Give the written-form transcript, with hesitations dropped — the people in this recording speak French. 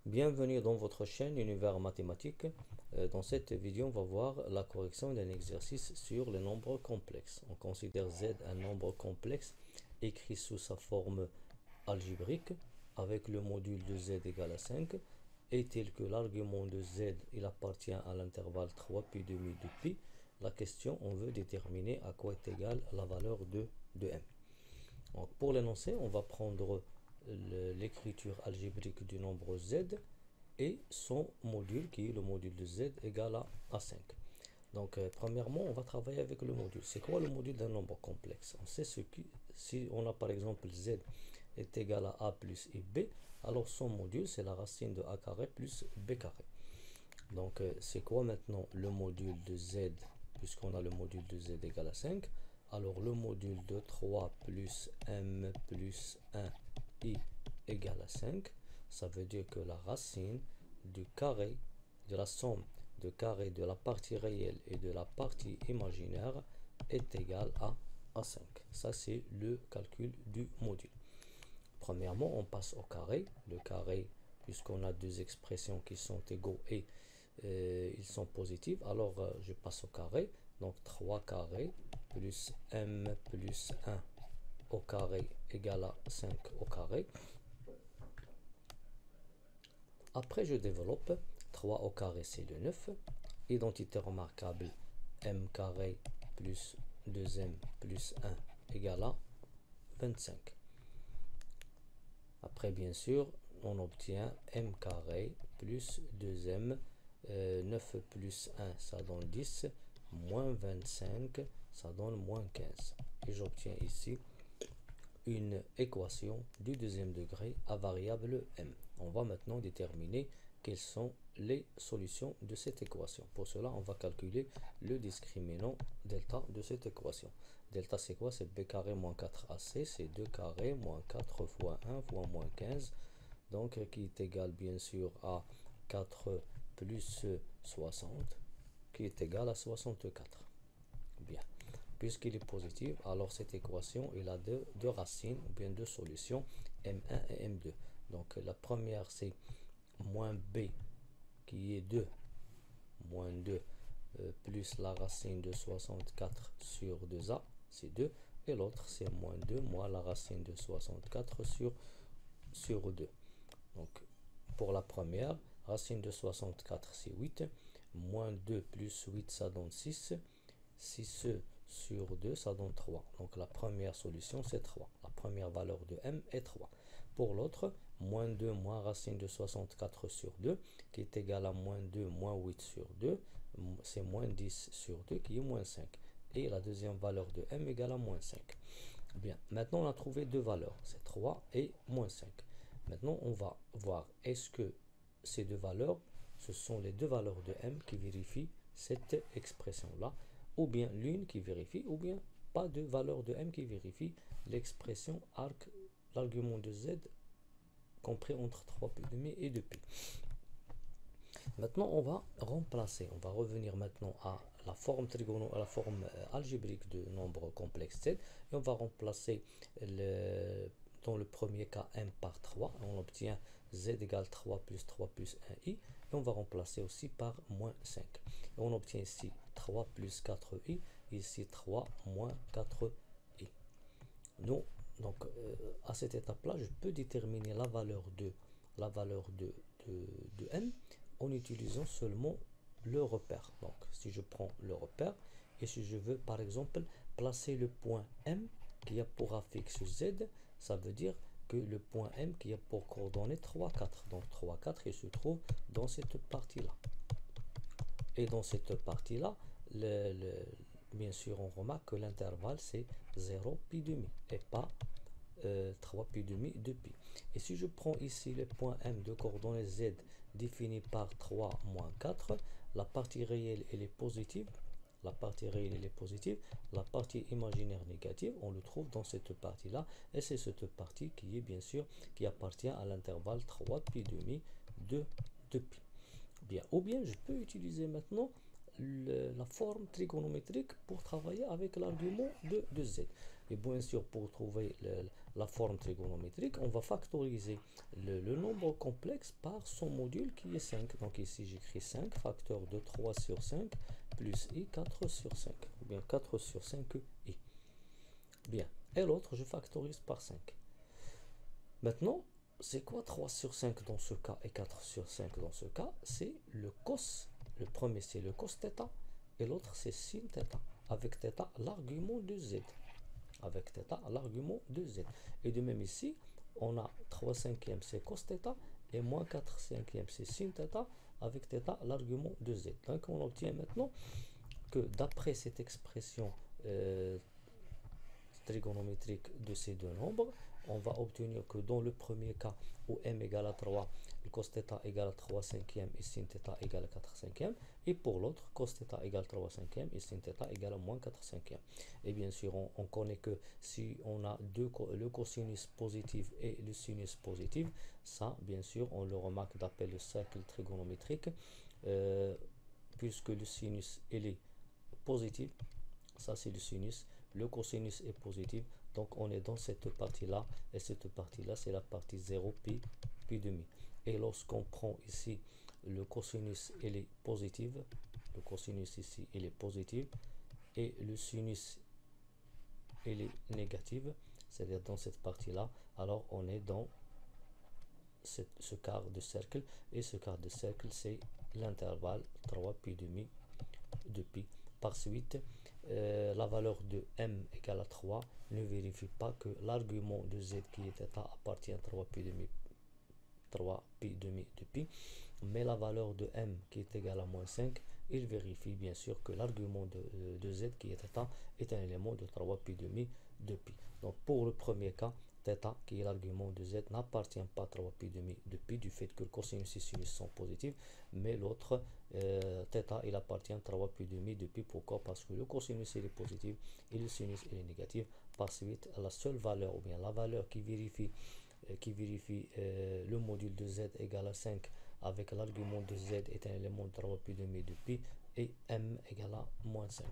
Bienvenue dans votre chaîne Univers Mathématique. Dans cette vidéo, on va voir la correction d'un exercice sur les nombres complexes. On considère Z un nombre complexe écrit sous sa forme algébrique avec le module de Z égale à 5 et tel que l'argument de Z il appartient à l'intervalle 3 pi demi de pi. La question, on veut déterminer à quoi est égale la valeur de M. Donc, pour l'énoncé, on va prendre l'écriture algébrique du nombre Z et son module qui est le module de Z égale à 5. Donc, premièrement, on va travailler avec le module. C'est quoi le module d'un nombre complexe? On sait si on a par exemple Z est égal à A plus IB, alors son module c'est la racine de A carré plus B carré. Donc, c'est quoi maintenant le module de Z puisqu'on a le module de Z égale à 5? Alors, le module de 3 plus M plus 1 I égale à 5. Ça veut dire que la racine du carré, de la somme de carré de la partie réelle et de la partie imaginaire est égale à 5. Ça, c'est le calcul du module. Premièrement, on passe au carré. Le carré, puisqu'on a deux expressions qui sont égaux et ils sont positifs, alors je passe au carré. Donc 3 carrés plus M plus 1 au carré égale à 5 au carré. Après, je développe 3 au carré, c'est le 9. Identité remarquable, M carré plus 2M plus 1 égale à 25. Après, bien sûr, on obtient M carré plus 2M, 9 plus 1, ça donne 10, moins 25, ça donne moins 15. Et j'obtiens ici une équation du deuxième degré à variable M. On va maintenant déterminer quelles sont les solutions de cette équation. Pour cela, on va calculer le discriminant delta de cette équation. Delta, c'est quoi? C'est B carré moins 4AC, c'est 2 carré moins 4 fois 1 fois moins 15, donc qui est égal bien sûr à 4 plus 60, qui est égal à 64. Bien. Puisqu'il est positif, alors cette équation il a deux racines ou bien deux solutions, M1 et M2. Donc la première c'est moins B qui est 2, moins 2 plus la racine de 64 sur 2A, c'est 2. Et l'autre c'est moins 2 moins la racine de 64 sur 2. Donc pour la première, racine de 64 c'est 8, moins 2 plus 8 ça donne 6, 6 sur 2 ça donne 3. Donc la première solution c'est 3. La première valeur de M est 3. Pour l'autre, moins 2 moins racine de 64 sur 2 qui est égal à moins 2 moins 8 sur 2, c'est moins 10 sur 2 qui est moins 5. Et la deuxième valeur de M égale à moins 5. Bien, maintenant on a trouvé deux valeurs, c'est 3 et moins 5. Maintenant on va voir est-ce que ces deux valeurs, ce sont les deux valeurs de M qui vérifient cette expression-là, ou bien l'une qui vérifie, ou bien pas de valeur de M qui vérifie l'expression arc, l'argument de Z compris entre 3 pi demi et 2 pi. Maintenant, on va remplacer, on va revenir maintenant à la forme à la forme algébrique de nombre complexe Z, et on va remplacer dans le premier cas M par 3, on obtient Z égale 3 plus 3 plus 1i, et on va remplacer aussi par moins 5. Et on obtient ici 3 plus 4i, ici 3 moins 4i. Donc, à cette étape-là, je peux déterminer la valeur de M en utilisant seulement le repère. Donc, si je prends le repère et si je veux, par exemple, placer le point M qui a pour affixe Z, ça veut dire que le point M qui a pour coordonnées 3, 4. Donc, 3, 4, il se trouve dans cette partie-là. Et dans cette partie-là, bien sûr, on remarque que l'intervalle, c'est 0 pi demi et pas 3 pi demi de pi. Et si je prends ici le point M de coordonnées Z défini par 3 moins 4, la partie réelle elle est positive, la partie réelle elle est positive, la partie imaginaire négative, on le trouve dans cette partie-là, et c'est cette partie qui est bien sûr qui appartient à l'intervalle 3 pi demi de pi. Bien, ou bien je peux utiliser maintenant la forme trigonométrique pour travailler avec l'argument de Z. Et bien sûr, pour trouver la forme trigonométrique, on va factoriser le nombre complexe par son module qui est 5. Donc ici, j'écris 5, facteur de 3 sur 5, plus i 4 sur 5, ou bien 4 sur 5 i. Bien. Et l'autre, je factorise par 5. Maintenant, c'est quoi 3 sur 5 dans ce cas et 4 sur 5 dans ce cas? C'est le cos. Le premier, c'est le cos θ, et l'autre, c'est sin θ. Avec θ, l'argument de z. Avec θ, l'argument de z. Et de même ici, on a 3 cinquièmes, c'est cos θ, et moins 4 cinquièmes, c'est sin θ, avec θ, l'argument de z. Donc, on obtient maintenant que d'après cette expression trigonométrique de ces deux nombres, on va obtenir que dans le premier cas où m égale à 3, le cos θ égale à 3 cinquièmes et sin θ égale à 4 cinquièmes, et pour l'autre, cos θ égale 3 cinquièmes et sin θ égale à moins 4 cinquièmes. Et bien sûr, on connaît que si on a le cosinus positif et le sinus positif, ça, bien sûr, on le remarque d'après le cercle trigonométrique, puisque le sinus il est positif, ça c'est le sinus, le cosinus est positif, donc on est dans cette partie-là, et cette partie-là, c'est la partie 0, pi demi. Et lorsqu'on prend ici le cosinus, il est positif, le cosinus ici, il est positif, et le sinus, il est négatif, c'est-à-dire dans cette partie-là, alors on est dans ce quart de cercle, et ce quart de cercle, c'est l'intervalle 3 pi demi de pi. Par suite, la valeur de m égale à 3 ne vérifie pas que l'argument de z qui est θ appartient à 3 pi demi de pi, mais la valeur de m qui est égale à moins 5, il vérifie bien sûr que l'argument de z qui est θ est un élément de 3 pi demi de pi. Donc pour le premier cas, θ, qui est l'argument de z, n'appartient pas à 3 pi demi de pi du fait que le cosinus et sinus sont positifs, mais l'autre, θ, il appartient à 3 pi demi de pi. Pourquoi? Parce que le cosinus il est positif et le sinus il est négatif. Par suite, la seule valeur, ou bien la valeur qui vérifie le module de z égale à 5 avec l'argument de z est un élément de 3 pi demi de pi, et m égale à moins 5.